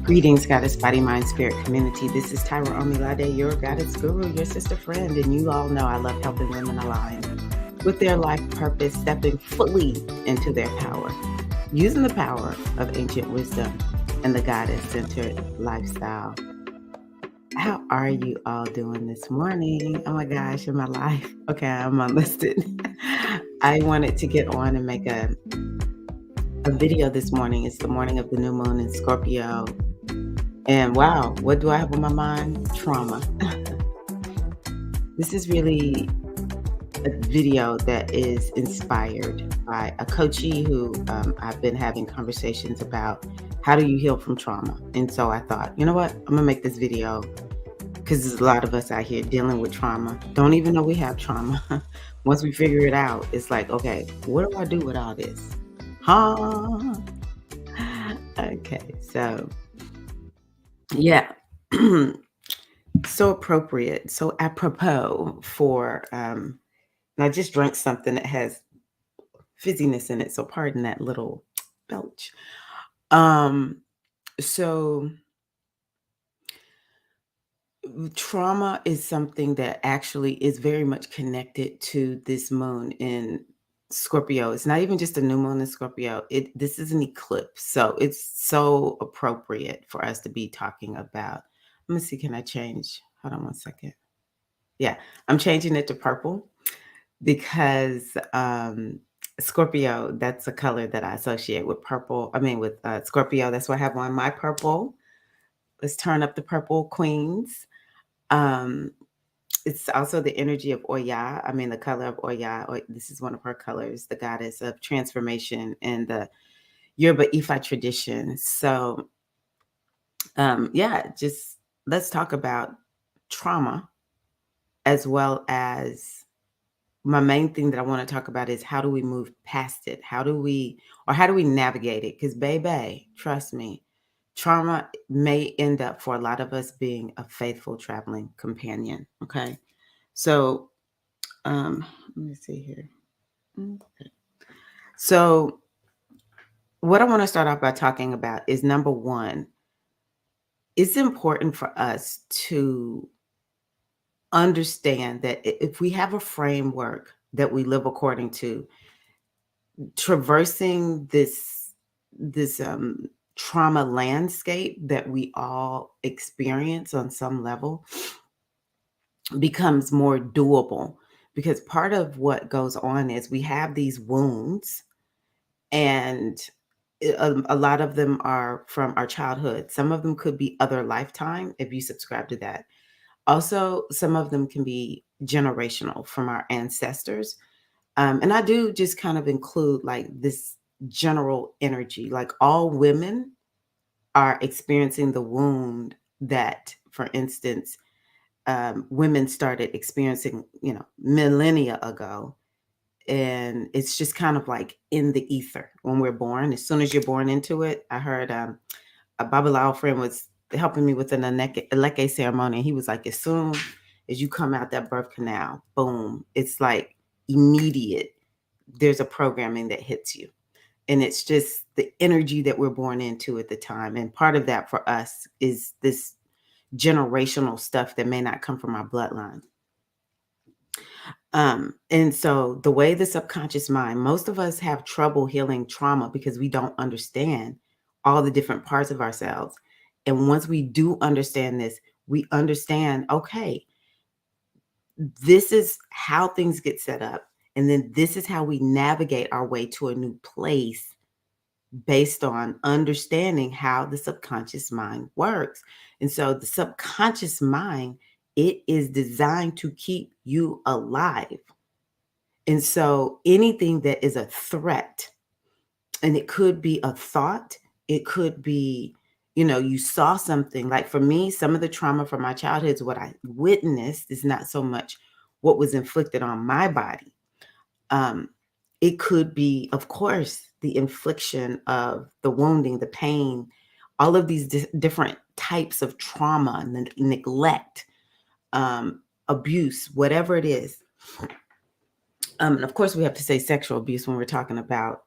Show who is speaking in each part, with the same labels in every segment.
Speaker 1: Greetings, Goddess Body, Mind, Spirit community. This is Tyra Omilade, your Goddess Guru, your sister friend, and you all know I love helping women align with their life purpose, stepping fully into their power, using the power of ancient wisdom and the goddess-centered lifestyle. How are you all doing this morning? Oh my gosh, in my life. Okay, I'm unlisted. I wanted to get on and make a video this morning. It's the morning of the new moon in Scorpio. And wow, what do I have on my mind? Trauma. This is really a video that is inspired by a coachee who I've been having conversations about how do you heal from trauma. And so I thought, you know what? I'm going to make this video because there's a lot of us out here dealing with trauma. Don't even know we have trauma. Once we figure it out, it's like, okay, what do I do with all this? Huh? Okay, so yeah. So appropriate, so apropos for and I just drank something that has fizziness in it, so pardon that little belch. So trauma is something that actually is very much connected to this moon in Scorpio. It's not even just a new moon in Scorpio. This is an eclipse, so it's so appropriate for us to be talking about. Let me see, can I change? Hold on one second. Yeah, I'm changing it to purple because Scorpio, that's a color that I associate with purple. I mean, with Scorpio, that's what I have on my purple. Let's turn up the purple, queens. It's also the energy of Oya. I mean, the color of Oya. This is one of her colors, the goddess of transformation and the Yoruba Ifa tradition. So, yeah, just let's talk about trauma as well as my main thing that I want to talk about is how do we move past it? How do we navigate it? Because baby, trust me, trauma may end up for a lot of us being a faithful traveling companion. Okay. So let me see here. Okay. So what I want to start off by talking about is number one, it's important for us to understand that if we have a framework that we live according to, traversing this trauma landscape that we all experience on some level becomes more doable, because part of what goes on is we have these wounds, and a lot of them are from our childhood. Some of them could be other lifetime if you subscribe to that. Also, some of them can be generational from our ancestors. And I do just kind of include like this general energy, like all women are experiencing the wound that, for instance, women started experiencing, millennia ago. And it's just kind of like in the ether when we're born. As soon as you're born into it, I heard a Babalawo friend was helping me with an Eleke ceremony. He was like, as soon as you come out that birth canal, boom, it's like immediate. There's a programming that hits you. And it's just the energy that we're born into at the time. And part of that for us is this generational stuff that may not come from our bloodline. And so the way the subconscious mind, most of us have trouble healing trauma because we don't understand all the different parts of ourselves. And once we do understand this, we understand, okay, this is how things get set up. And then this is how we navigate our way to a new place based on understanding how the subconscious mind works. And so the subconscious mind, it is designed to keep you alive. And so anything that is a threat, and it could be a thought, it could be, you saw something. Like for me, some of the trauma from my childhood is what I witnessed is not so much what was inflicted on my body. It could be, of course, the infliction of the wounding, the pain, all of these different types of trauma, neglect, abuse, whatever it is. And of course, we have to say sexual abuse when we're talking about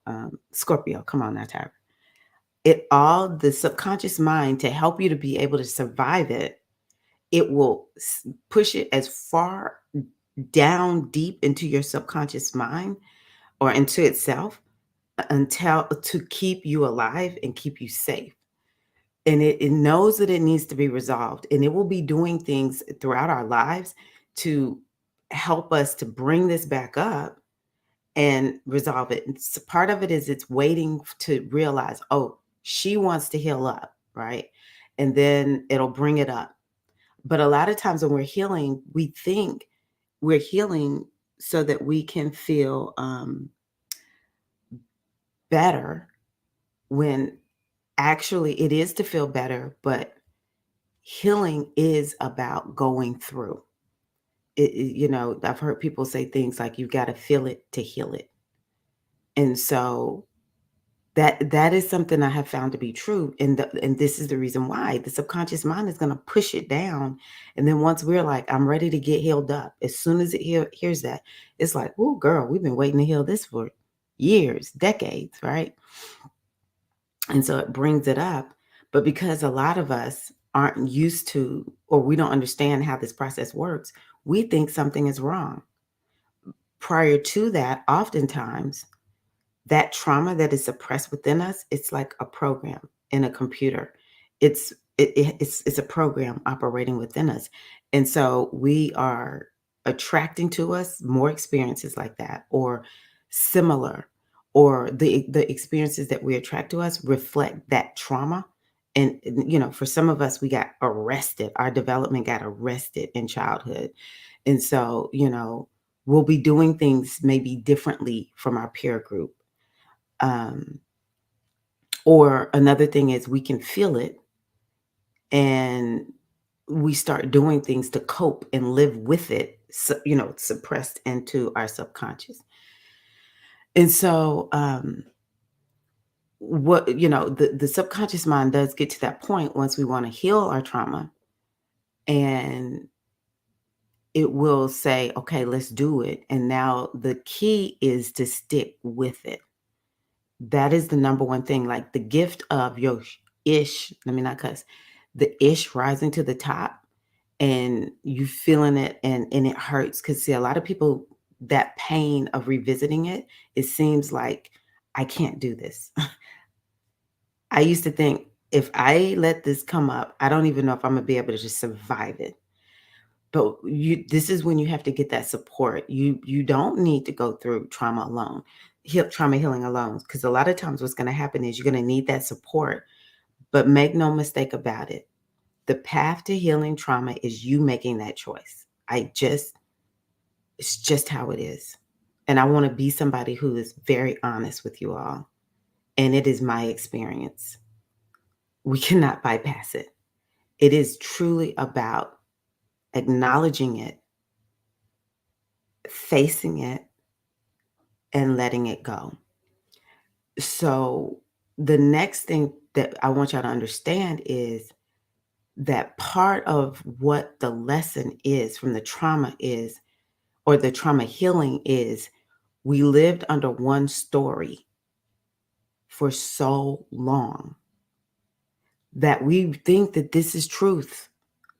Speaker 1: Scorpio. Come on now, Tyra. the subconscious mind, to help you to be able to survive it, it will push it as far down deep into your subconscious mind or into itself until to keep you alive and keep you safe. And it knows that it needs to be resolved, and it will be doing things throughout our lives to help us to bring this back up and resolve it. And part of it is it's waiting to realize, oh, she wants to heal up, right? And then it'll bring it up. But a lot of times when we're healing, we think we're healing so that we can feel better, when actually it is to feel better, but healing is about going through. I've heard people say things like, you got to feel it to heal it. And so that is something I have found to be true. And this is the reason why the subconscious mind is going to push it down. And then once we're like, I'm ready to get healed up, as soon as it hears that, it's like, oh, girl, we've been waiting to heal this for years, decades, right? And so it brings it up. But because a lot of us aren't used to, or we don't understand how this process works, we think something is wrong. Prior to that, oftentimes, that trauma that is suppressed within us, it's like a program in a computer. It's a program operating within us. And so we are attracting to us more experiences like that, or similar, or the experiences that we attract to us reflect that trauma. And for some of us, we got arrested. Our development got arrested in childhood. And so, we'll be doing things maybe differently from our peer group. um, or another thing is we can feel it, and we start doing things to cope and live with it, suppressed into our subconscious. And so, the subconscious mind does get to that point once we want to heal our trauma, and it will say, okay, let's do it. And now the key is to stick with it. That is the number one thing. Like the gift of your ish, let me not cuss, the ish rising to the top, and you feeling it, and it hurts. Because see, a lot of people, that pain of revisiting it, it seems like I can't do this. I used to think, if I let this come up, I don't even know if I'm gonna be able to just survive it. But this is when you have to get that support. You don't need to go through trauma alone, trauma healing alone, because a lot of times what's going to happen is you're going to need that support. But make no mistake about it, the path to healing trauma is you making that choice. It's just how it is. And I want to be somebody who is very honest with you all. And it is my experience. We cannot bypass it. It is truly about acknowledging it, facing it, and letting it go. So the next thing that I want y'all to understand is that part of what the lesson is from the trauma is, or the trauma healing is, we lived under one story for so long that we think that this is truth.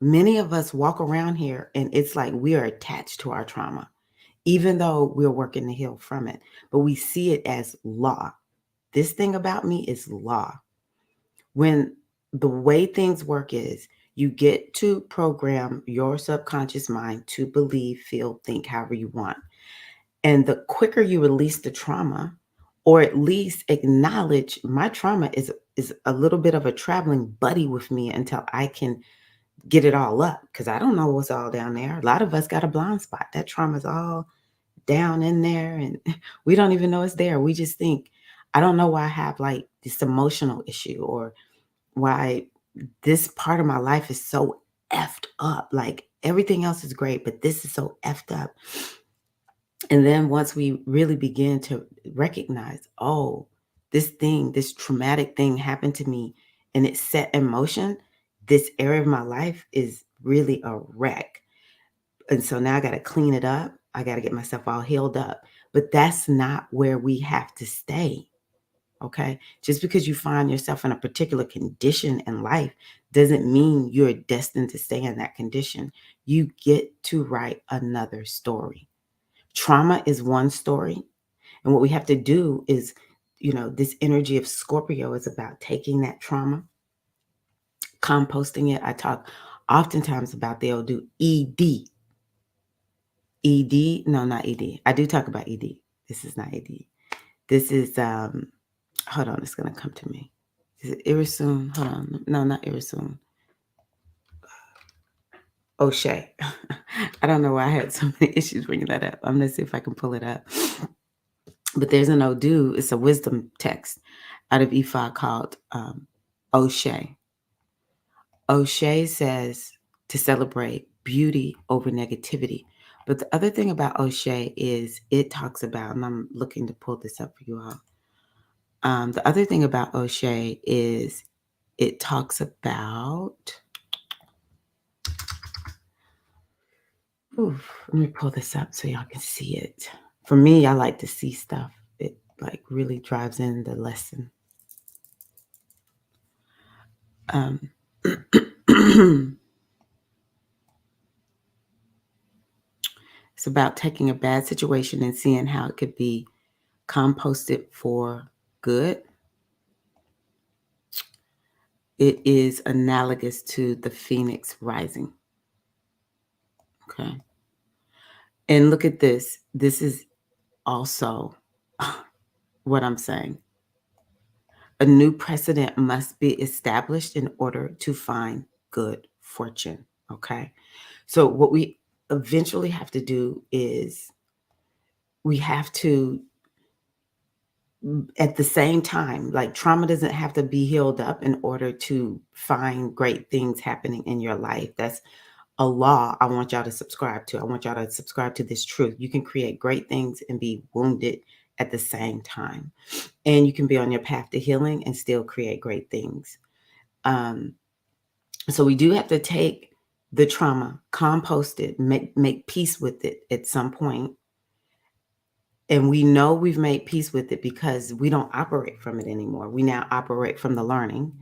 Speaker 1: Many of us walk around here and it's like we are attached to our trauma, even though we're working to heal from it, but we see it as law. This thing about me is law. When the way things work is, you get to program your subconscious mind to believe, feel, think however you want. And the quicker you release the trauma, or at least acknowledge my trauma is a little bit of a traveling buddy with me until I can get it all up, because I don't know what's all down there. A lot of us got a blind spot. That trauma's all down in there, and we don't even know it's there. We just think, I don't know why I have like this emotional issue, or why this part of my life is so effed up. Like everything else is great, but this is so effed up. And then once we really begin to recognize, oh, this traumatic thing happened to me and it set in motion, this area of my life is really a wreck. And so now I got to clean it up. I got to get myself all healed up. But that's not where we have to stay. Okay. Just because you find yourself in a particular condition in life doesn't mean you're destined to stay in that condition. You get to write another story. Trauma is one story. And what we have to do is, this energy of Scorpio is about taking that trauma, composting it. I talk oftentimes about they'll do ED. ED, no, not ED. I do talk about ED. This is not ED. This is hold on, it's gonna come to me. Is it Irisun? Hold on. No, not Irisun. O'Shea. I don't know why I had so many issues bringing that up. I'm gonna see if I can pull it up. But there's an Odu, it's a wisdom text out of Ifa called O'Shea. O'Shea says to celebrate beauty over negativity. But the other thing about O'Shea is it talks about, and I'm looking to pull this up for you all. The other thing about O'Shea is it talks about, let me pull this up so y'all can see it. For me, I like to see stuff. It like really drives in the lesson. It's about taking a bad situation and seeing how it could be composted for good. It is analogous to the phoenix rising. Okay. And look at this. This is also what I'm saying. A new precedent must be established in order to find good fortune. Okay. So, what we eventually have to do is we have to, at the same time, like trauma doesn't have to be healed up in order to find great things happening in your life. That's a law I want y'all to subscribe to. I want y'all to subscribe to this truth. You can create great things and be wounded at the same time. And you can be on your path to healing and still create great things. So we do have to take the trauma, compost it, make peace with it at some point. And we know we've made peace with it because we don't operate from it anymore. We now operate from the learning.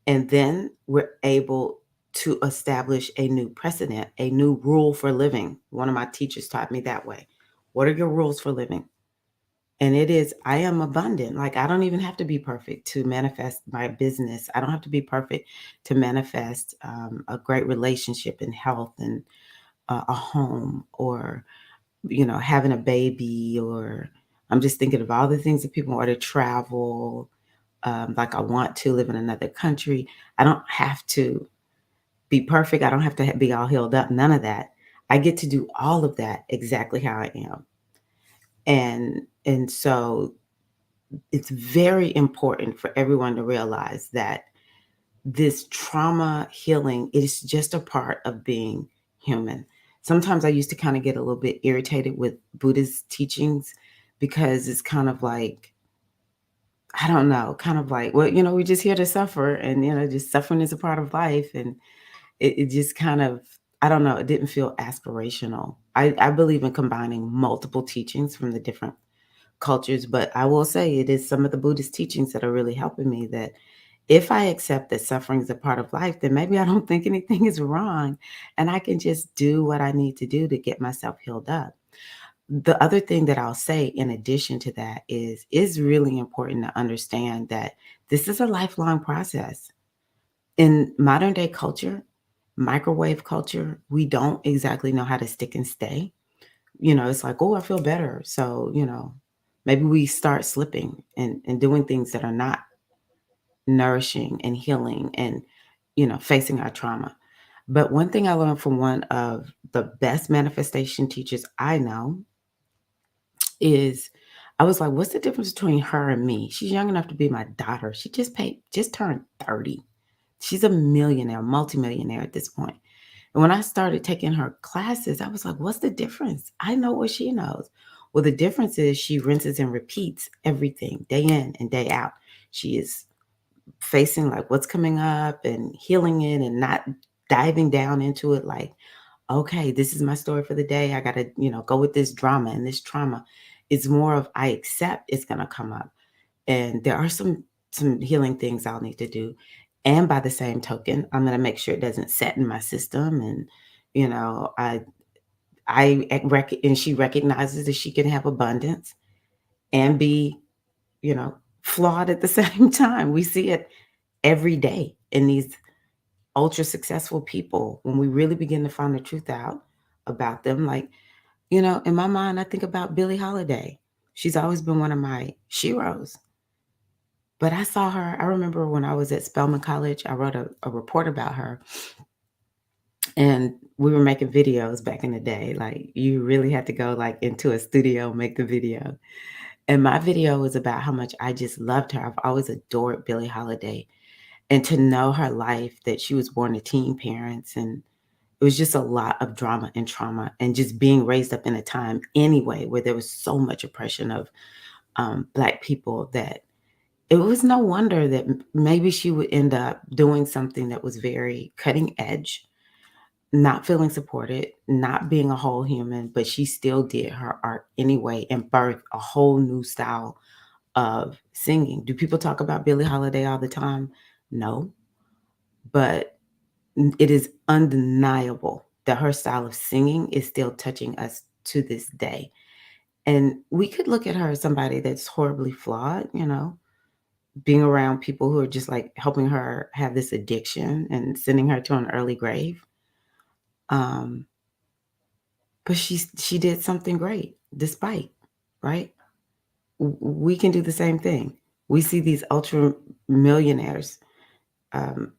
Speaker 1: And then we're able to establish a new precedent, a new rule for living. One of my teachers taught me that way. What are your rules for living? And it is, I am abundant. Like, I don't even have to be perfect to manifest my business. I don't have to be perfect to manifest a great relationship and health and a home, or, having a baby, or I'm just thinking of all the things that people want to travel. Like I want to live in another country. I don't have to be perfect. I don't have to be all healed up. None of that. I get to do all of that exactly how I am. And so it's very important for everyone to realize that this trauma healing is just a part of being human. Sometimes I used to kind of get a little bit irritated with Buddhist teachings because it's kind of like, I don't know, kind of like, well, we're just here to suffer, and, just suffering is a part of life. And it just kind of, I don't know, it didn't feel aspirational. I believe in combining multiple teachings from the different cultures, but I will say it is some of the Buddhist teachings that are really helping me, that if I accept that suffering is a part of life, then maybe I don't think anything is wrong, and I can just do what I need to do to get myself healed up. The other thing that I'll say in addition to that is really important to understand that this is a lifelong process. In modern day culture, microwave culture, we don't exactly know how to stick and stay. It's like, oh, I feel better. So, maybe we start slipping and doing things that are not nourishing and healing and, facing our trauma. But one thing I learned from one of the best manifestation teachers I know is, I was like, what's the difference between her and me? She's young enough to be my daughter. She just turned 30. She's a millionaire, multimillionaire at this point. And when I started taking her classes, I was like, what's the difference? I know what she knows. Well, the difference is she rinses and repeats everything day in and day out. She is facing like what's coming up and healing it and not diving down into it like, okay, this is my story for the day. I got to, go with this drama and this trauma. It's more of I accept it's going to come up. And there are some healing things I'll need to do. And by the same token, I'm gonna make sure it doesn't set in my system. And you know, and she recognizes that she can have abundance and be, flawed at the same time. We see it every day in these ultra successful people when we really begin to find the truth out about them. Like, in my mind, I think about Billie Holiday. She's always been one of my sheroes. But I remember when I was at Spelman College, I wrote a report about her, and we were making videos back in the day. Like, you really had to go like into a studio, make the video. And my video was about how much I just loved her. I've always adored Billie Holiday. And to know her life, that she was born to teen parents, and it was just a lot of drama and trauma, and just being raised up in a time anyway where there was so much oppression of Black people, that it was no wonder that maybe she would end up doing something that was very cutting edge, not feeling supported, not being a whole human, but she still did her art anyway and birthed a whole new style of singing. Do people talk about Billie Holiday all the time? No, but it is undeniable that her style of singing is still touching us to this day. And we could look at her as somebody that's horribly flawed, being around people who are just like helping her have this addiction and sending her to an early grave. Um, but she did something great despite, right? We can do the same thing. We see these ultra millionaires um,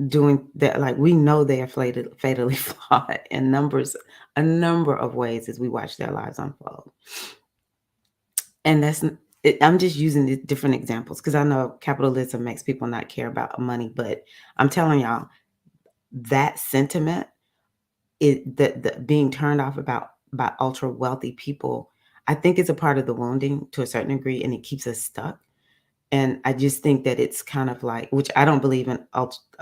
Speaker 1: doing that. Like, we know they are fatally flawed in a number of ways as we watch their lives unfold. And I'm just using the different examples because I know capitalism makes people not care about money, but I'm telling y'all, that sentiment, the being turned off by ultra wealthy people, I think it's a part of the wounding to a certain degree, and it keeps us stuck. And I just think that it's kind of like, which I don't believe in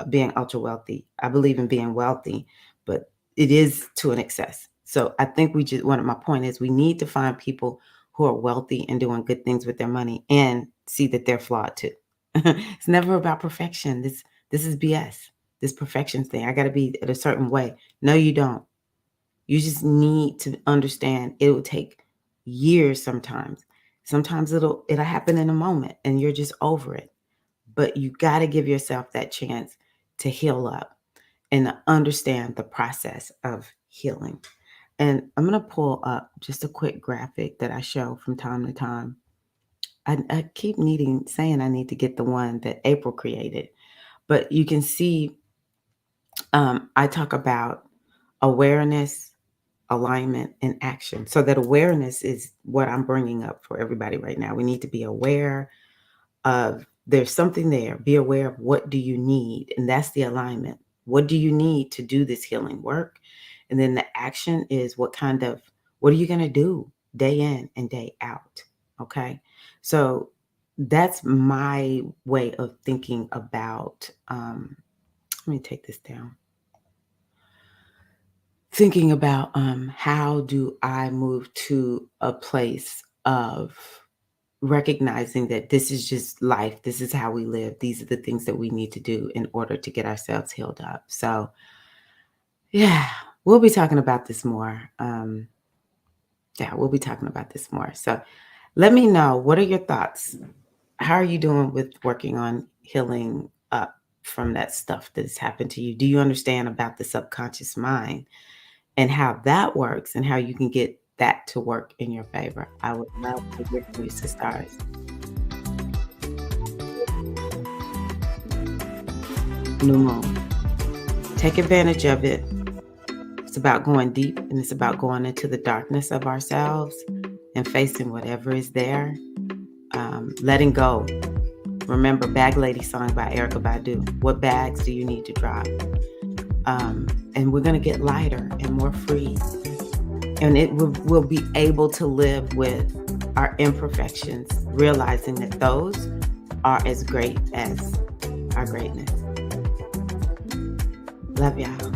Speaker 1: being ultra wealthy. I believe in being wealthy, but it is to an excess. So I think one of my point is, we need to find people who are wealthy and doing good things with their money and see that they're flawed too. It's never about perfection. This is BS. This perfection thing. I got to be at a certain way. No, you don't. You just need to understand it will take years sometimes. Sometimes it'll happen in a moment and you're just over it. But you got to give yourself that chance to heal up and to understand the process of healing. And I'm going to pull up just a quick graphic that I show from time to time. I keep saying I need to get the one that April created, but you can see I talk about awareness, alignment, and action. So that awareness is what I'm bringing up for everybody right now. We need to be aware of there's something there. Be aware of what do you need, and that's the alignment. What do you need to do this healing work? And then the action is what are you going to do day in and day out? Okay. So that's my way of thinking about, let me take this down. Thinking about how do I move to a place of recognizing that this is just life. This is how we live. These are the things that we need to do in order to get ourselves healed up. So, yeah, we'll be talking about this more. We'll be talking about this more. So, let me know, what are your thoughts? How are you doing with working on healing up from that stuff that has happened to you? Do you understand about the subconscious mind and how that works and how you can get that to work in your favor? I would love to hear from you, sisters. New moon. Take advantage of it. It's about going deep, and it's about going into the darkness of ourselves and facing whatever is there. Letting go. Remember Bag Lady song by Erykah Badu. What bags do you need to drop? And we're going to get lighter and more free. And we'll be able to live with our imperfections, realizing that those are as great as our greatness. Love y'all.